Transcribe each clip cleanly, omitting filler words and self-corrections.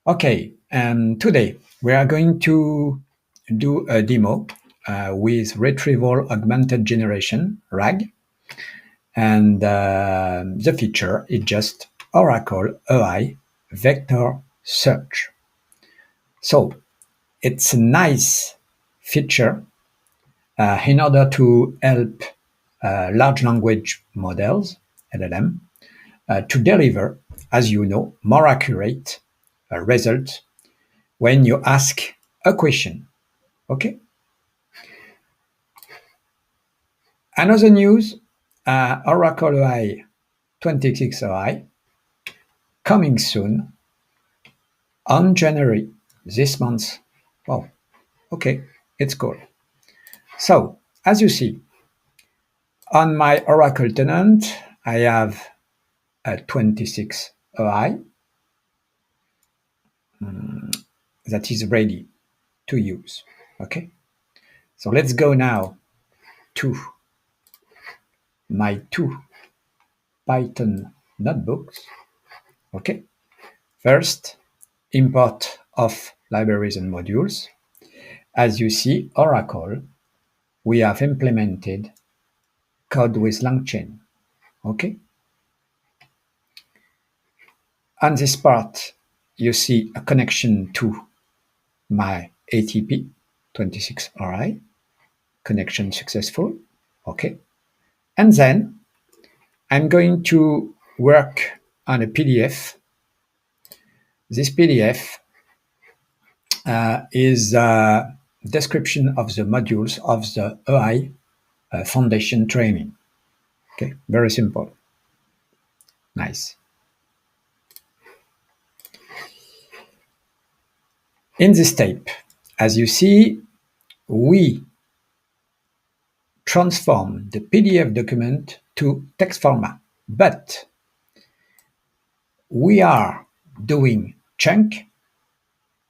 Okay, and today we are going to do a demo with retrieval augmented generation, RAG, and the feature is just Oracle AI vector search. So it's a nice feature in order to help large language models, LLM, to deliver, as you know, more accurate results when you ask a question. Okay. Another news, Oracle AI 26 AI coming soon on January this month. Oh, okay, it's cool. So, as you see, on my Oracle tenant, I have a 26 AI that is ready to use. Okay, so let's go now to my two Python notebooks. Okay, first, import of libraries and modules. As you see, Oracle, we have implemented code with LangChain. Okay. On this part, you see a connection to my ATP 26 RI. Connection successful. Okay. And then I'm going to work on a PDF. This PDF is a description of the modules of the AI foundation training. Okay, very simple. Nice. In this tape, as you see, we transform the PDF document to text format, but we are doing chunk.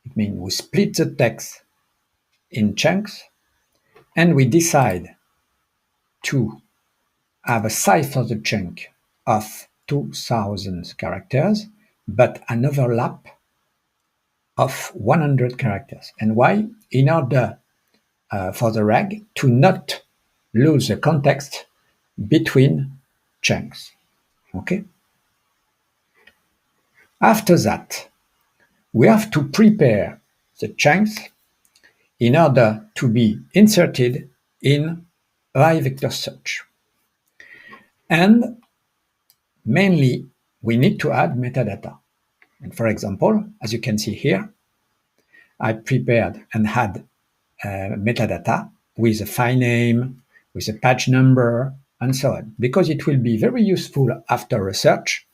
It means we split the text in chunks, and we decide to have a size for the chunk of 2000 characters, but an overlap of 100 characters. And why? In order for the RAG to not lose the context between chunks. Okay. After that, we have to prepare the chunks in order to be inserted in AI vector search. And mainly, we need to add metadata. And for example, as you can see here, I prepared and had metadata with a file name, with a page number, and so on, because it will be very useful after a search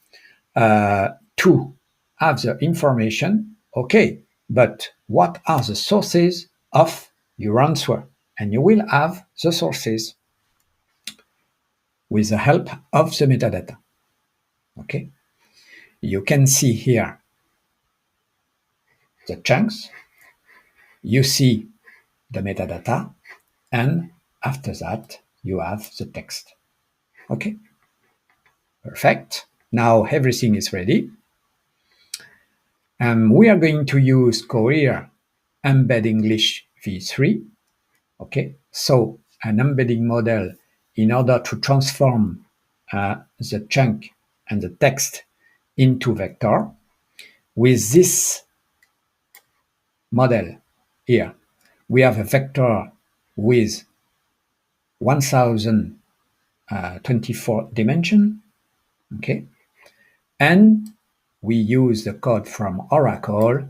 to have the information, okay, but what are the sources of your answer? And you will have the sources with the help of the metadata. Okay, you can see here the chunks, you see the metadata, and after that, you have the text. Okay, perfect. Now everything is ready. We are going to use queried embed English v3. Okay, so an embedding model in order to transform the chunk and the text into vector. With this model here, we have a vector with 1024 dimension. Okay, and we use the code from Oracle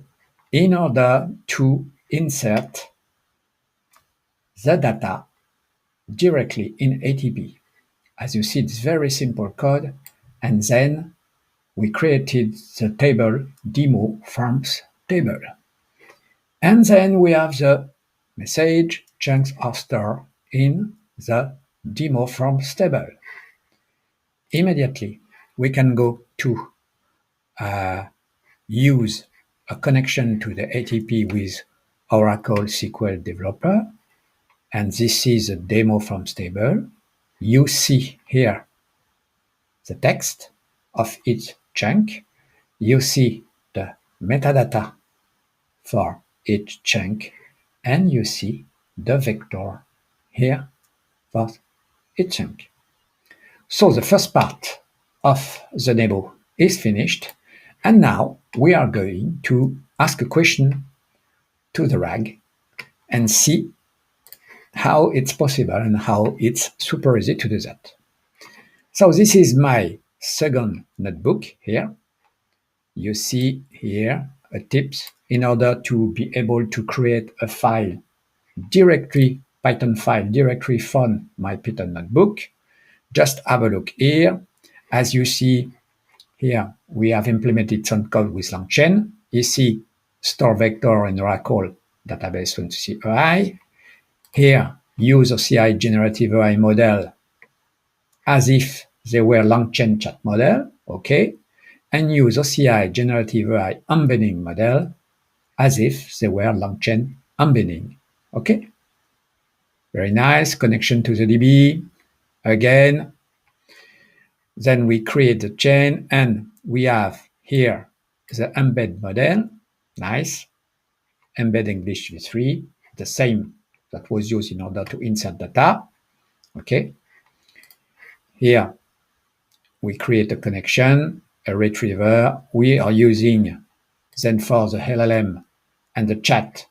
in order to insert the data directly in ATP. As you see, it's very simple code. And then we created the table demo forms table. And then we have the message chunks are stored in the demo forms table. Immediately, we can go to use a connection to the ATP with Oracle SQL Developer. And this is a demo forms table. You see here the text of each chunk. You see the metadata for each chunk, and you see the vector here for each chunk. So the first part of the demo is finished, and now we are going to ask a question to the RAG and see how it's possible and how it's super easy to do that. So this is my second notebook here. You see here a tips in order to be able to create a file directly, Python file directly from my Python notebook. Just have a look here. As you see here, we have implemented some code with LangChain. You see store vector in Oracle database 20 AI. Here, use OCI generative AI model as if they were LangChain chat model, okay? And use OCI generative AI embedding model as if they were LangChain embedding, okay? Very nice, connection to the DB. Again, then we create the chain and we have here the embed model. Nice. Embed English v3, the same that was used in order to insert data. Okay. Here we create a connection, a retriever. We are using then for the LLM and the chat,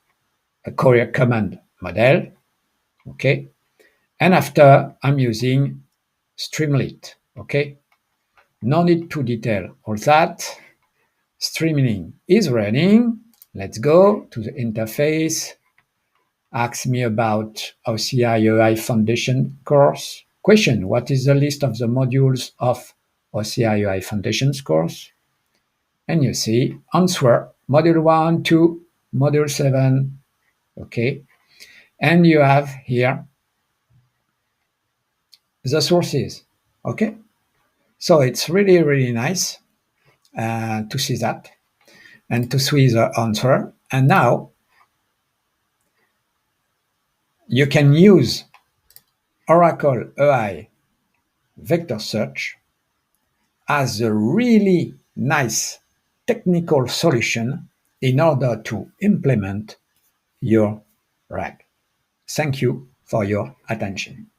a courier command model. Okay. And after I'm using Streamlit. Okay. No need to detail all that. Streaming is running. Let's go to the interface. Ask me about OCI UI Foundation course. Question, what is the list of the modules of OCI UI Foundations course? And you see, answer, module 1 to module 7. Okay. And you have here the sources. Okay. So it's really, really nice to see that and to see the answer. And now you can use Oracle AI vector search as a really nice technical solution in order to implement your RAG. Thank you for your attention.